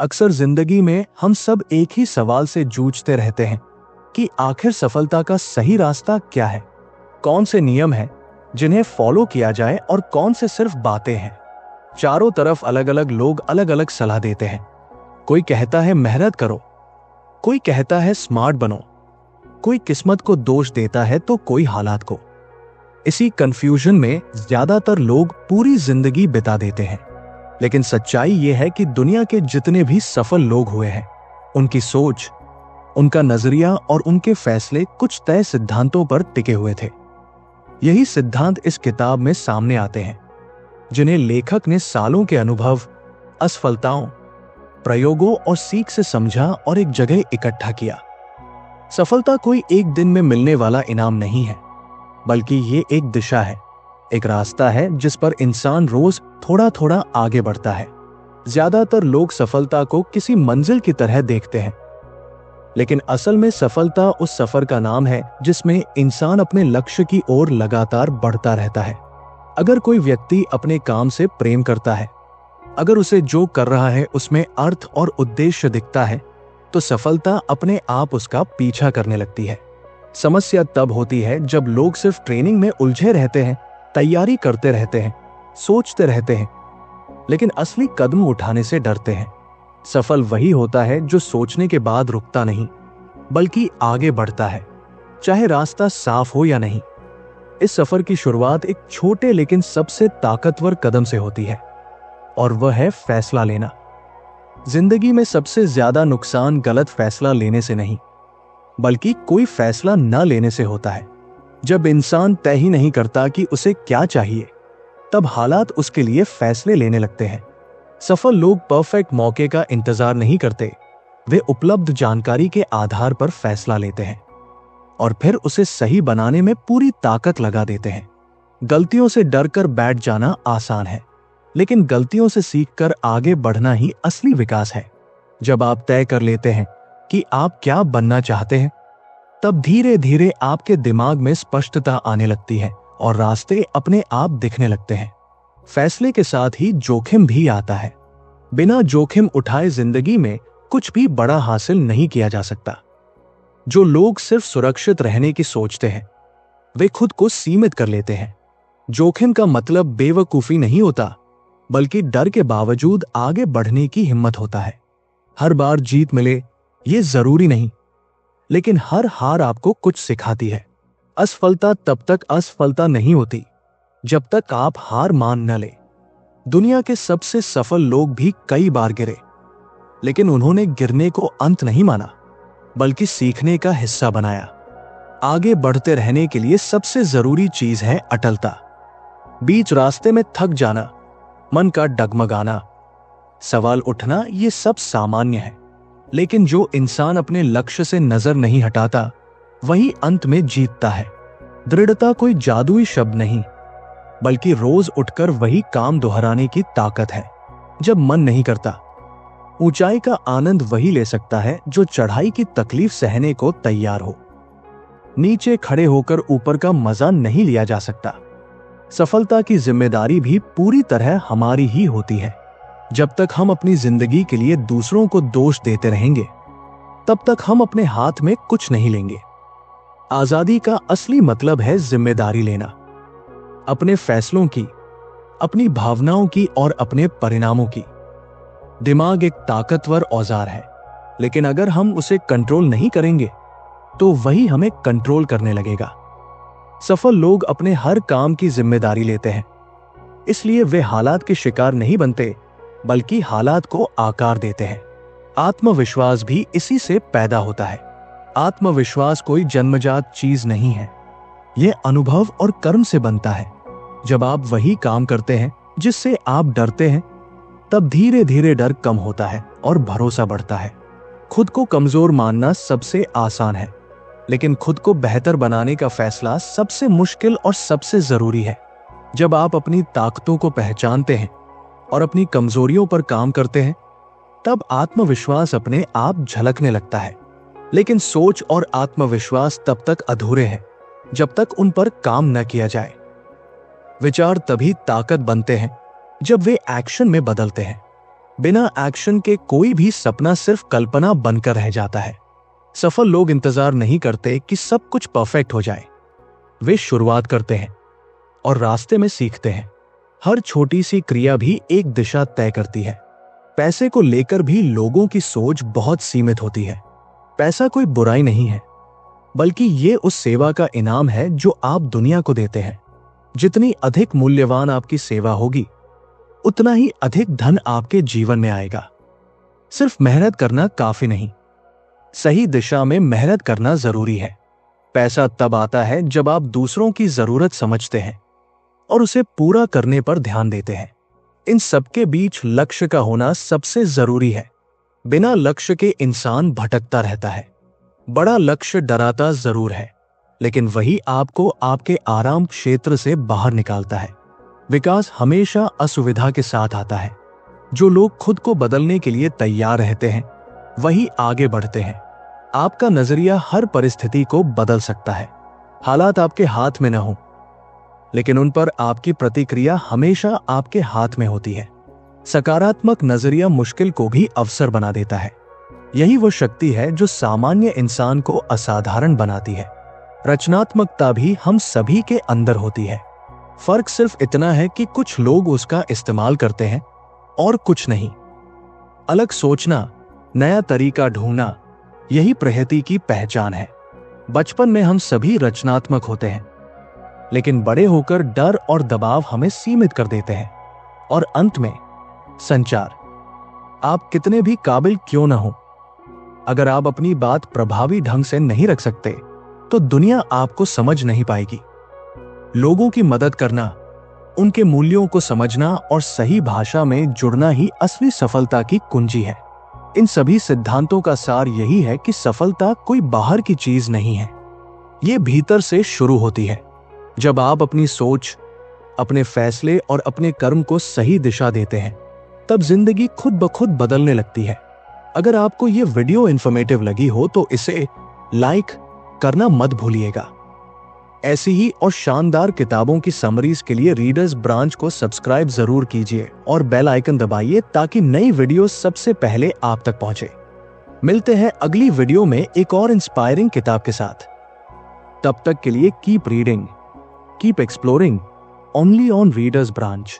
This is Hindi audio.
अक्सर जिंदगी में हम सब एक ही सवाल से जूझते रहते हैं कि आखिर सफलता का सही रास्ता क्या है। कौन से नियम हैं जिन्हें फॉलो किया जाए और कौन से सिर्फ बातें हैं। चारों तरफ अलग अलग लोग अलग अलग सलाह देते हैं। कोई कहता है मेहनत करो, कोई कहता है स्मार्ट बनो, कोई किस्मत को दोष देता है तो कोई हालात को। इसी कंफ्यूजन में ज्यादातर लोग पूरी जिंदगी बिता देते हैं। लेकिन सच्चाई यह है कि दुनिया के जितने भी सफल लोग हुए हैं, उनकी सोच, उनका नजरिया और उनके फैसले कुछ तय सिद्धांतों पर टिके हुए थे। यही सिद्धांत इस किताब में सामने आते हैं, जिन्हें लेखक ने सालों के अनुभव, असफलताओं, प्रयोगों और सीख से समझा और एक जगह इकट्ठा किया। सफलता कोई एक दिन में मिलने वाला इनाम नहीं है, बल्कि ये एक दिशा है, एक रास्ता है जिस पर इंसान रोज थोड़ा थोड़ा आगे बढ़ता है। ज्यादातर लोग सफलता को किसी मंजिल की तरह देखते हैं, लेकिन असल में सफलता उस सफर का नाम है जिसमें इंसान अपने लक्ष्य की ओर लगातार बढ़ता रहता है। अगर कोई व्यक्ति अपने काम से प्रेम करता है, अगर उसे जो कर रहा है उसमें अर्थ और उद्देश्य दिखता है, तो सफलता अपने आप उसका पीछा करने लगती है। समस्या तब होती है जब लोग सिर्फ ट्रेनिंग में उलझे रहते हैं, तैयारी करते रहते हैं, सोचते रहते हैं, लेकिन असली कदम उठाने से डरते हैं। सफल वही होता है जो सोचने के बाद रुकता नहीं, बल्कि आगे बढ़ता है, चाहे रास्ता साफ हो या नहीं। इस सफर की शुरुआत एक छोटे लेकिन सबसे ताकतवर कदम से होती है, और वह है फैसला लेना। जिंदगी में सबसे ज्यादा नुकसान गलत फैसला लेने से नहीं, बल्कि कोई फैसला न लेने से होता है। जब इंसान तय ही नहीं करता कि उसे क्या चाहिए, तब हालात उसके लिए फैसले लेने लगते हैं। सफल लोग परफेक्ट मौके का इंतजार नहीं करते, वे उपलब्ध जानकारी के आधार पर फैसला लेते हैं और फिर उसे सही बनाने में पूरी ताकत लगा देते हैं। गलतियों से डरकर बैठ जाना आसान है, लेकिन गलतियों से सीखकर आगे बढ़ना ही असली विकास है। जब आप तय कर लेते हैं कि आप क्या बनना चाहते हैं, तब धीरे धीरे आपके दिमाग में स्पष्टता आने लगती है और रास्ते अपने आप दिखने लगते हैं। फैसले के साथ ही जोखिम भी आता है। बिना जोखिम उठाए जिंदगी में कुछ भी बड़ा हासिल नहीं किया जा सकता। जो लोग सिर्फ सुरक्षित रहने की सोचते हैं, वे खुद को सीमित कर लेते हैं। जोखिम का मतलब बेवकूफी नहीं होता, बल्कि डर के बावजूद आगे बढ़ने की हिम्मत होता है। हर बार जीत मिले ये जरूरी नहीं, लेकिन हर हार आपको कुछ सिखाती है। असफलता तब तक असफलता नहीं होती जब तक आप हार मान न ले। दुनिया के सबसे सफल लोग भी कई बार गिरे, लेकिन उन्होंने गिरने को अंत नहीं माना, बल्कि सीखने का हिस्सा बनाया। आगे बढ़ते रहने के लिए सबसे जरूरी चीज है अटलता। बीच रास्ते में थक जाना, मन का डगमगाना, सवाल उठना, ये सब सामान्य है। लेकिन जो इंसान अपने लक्ष्य से नजर नहीं हटाता, वही अंत में जीतता है। दृढ़ता कोई जादुई शब्द नहीं, बल्कि रोज उठकर वही काम दोहराने की ताकत है। जब मन नहीं करता, ऊंचाई का आनंद वही ले सकता है जो चढ़ाई की तकलीफ सहने को तैयार हो। नीचे खड़े होकर ऊपर का मजा नहीं लिया जा सकता। सफलता की जिम्मेदारी भी पूरी तरह हमारी ही होती है। जब तक हम अपनी जिंदगी के लिए दूसरों को दोष देते रहेंगे, तब तक हम अपने हाथ में कुछ नहीं लेंगे। आजादी का असली मतलब है जिम्मेदारी लेना, अपने फैसलों की, अपनी भावनाओं की और अपने परिणामों की। दिमाग एक ताकतवर औजार है, लेकिन अगर हम उसे कंट्रोल नहीं करेंगे, तो वही हमें कंट्रोल करने लगेगा। सफल लोग अपने हर काम की जिम्मेदारी लेते हैं, इसलिए वे हालात के शिकार नहीं बनते, बल्कि हालात को आकार देते हैं। आत्मविश्वास भी इसी से पैदा होता है। आत्मविश्वास कोई जन्मजात चीज नहीं है, यह अनुभव और कर्म से बनता है। जब आप वही काम करते हैं जिससे आप डरते हैं, तब धीरे धीरे डर कम होता है और भरोसा बढ़ता है। खुद को कमजोर मानना सबसे आसान है, लेकिन खुद को बेहतर बनाने का फैसला सबसे मुश्किल और सबसे जरूरी है। जब आप अपनी ताकतों को पहचानते हैं और अपनी कमजोरियों पर काम करते हैं, तब आत्मविश्वास अपने आप झलकने लगता है। लेकिन सोच और आत्मविश्वास तब तक अधूरे हैं जब तक उन पर काम न किया जाए। विचार तभी ताकत बनते हैं जब वे एक्शन में बदलते हैं। बिना एक्शन के कोई भी सपना सिर्फ कल्पना बनकर रह जाता है। सफल लोग इंतजार नहीं करते कि सब कुछ परफेक्ट हो जाए। वे शुरुआत करते हैं और रास्ते में सीखते हैं। हर छोटी सी क्रिया भी एक दिशा तय करती है। पैसे को लेकर भी लोगों की सोच बहुत सीमित होती है। पैसा कोई बुराई नहीं है, बल्कि ये उस सेवा का इनाम है जो आप दुनिया को देते हैं। जितनी अधिक मूल्यवान आपकी सेवा होगी, उतना ही अधिक धन आपके जीवन में आएगा। सिर्फ मेहनत करना काफी नहीं, सही दिशा में मेहनत करना जरूरी है। पैसा तब आता है जब आप दूसरों की जरूरत समझते हैं और उसे पूरा करने पर ध्यान देते हैं। इन सबके बीच लक्ष्य का होना सबसे जरूरी है। बिना लक्ष्य के इंसान भटकता रहता है। बड़ा लक्ष्य डराता जरूर है, लेकिन वही आपको आपके आराम क्षेत्र से बाहर निकालता है। विकास हमेशा असुविधा के साथ आता है। जो लोग खुद को बदलने के लिए तैयार रहते हैं, वही आगे बढ़ते हैं। आपका नजरिया हर परिस्थिति को बदल सकता है। हालात आपके हाथ में न हो, लेकिन उन पर आपकी प्रतिक्रिया हमेशा आपके हाथ में होती है। सकारात्मक नजरिया मुश्किल को भी अवसर बना देता है। यही वो शक्ति है जो सामान्य इंसान को असाधारण बनाती है। रचनात्मकता भी हम सभी के अंदर होती है। फर्क सिर्फ इतना है कि कुछ लोग उसका इस्तेमाल करते हैं और कुछ नहीं। अलग सोचना, नया तरीका ढूंढना, यही प्रकृति की पहचान है। बचपन में हम सभी रचनात्मक होते हैं, लेकिन बड़े होकर डर और दबाव हमें सीमित कर देते हैं। और अंत में संचार। आप कितने भी काबिल क्यों न हो, अगर आप अपनी बात प्रभावी ढंग से नहीं रख सकते, तो दुनिया आपको समझ नहीं पाएगी। लोगों की मदद करना, उनके मूल्यों को समझना और सही भाषा में जुड़ना ही असली सफलता की कुंजी है। इन सभी सिद्धांतों का सार यही है कि सफलता कोई बाहर की चीज नहीं है, ये भीतर से शुरू होती है। जब आप अपनी सोच, अपने फैसले और अपने कर्म को सही दिशा देते हैं, तब जिंदगी खुद ब खुद बदलने लगती है। अगर आपको ये वीडियो इंफॉर्मेटिव लगी हो तो इसे लाइक करना मत भूलिएगा। ऐसी ही और शानदार किताबों की समरीज के लिए रीडर्स ब्रांच को सब्सक्राइब जरूर कीजिए और बेल आइकन दबाइए ताकि नई वीडियो सबसे पहले आप तक पहुंचे। मिलते हैं अगली वीडियो में एक और इंस्पायरिंग किताब के साथ। तब तक के लिए keep reading, keep exploring, only on readers branch.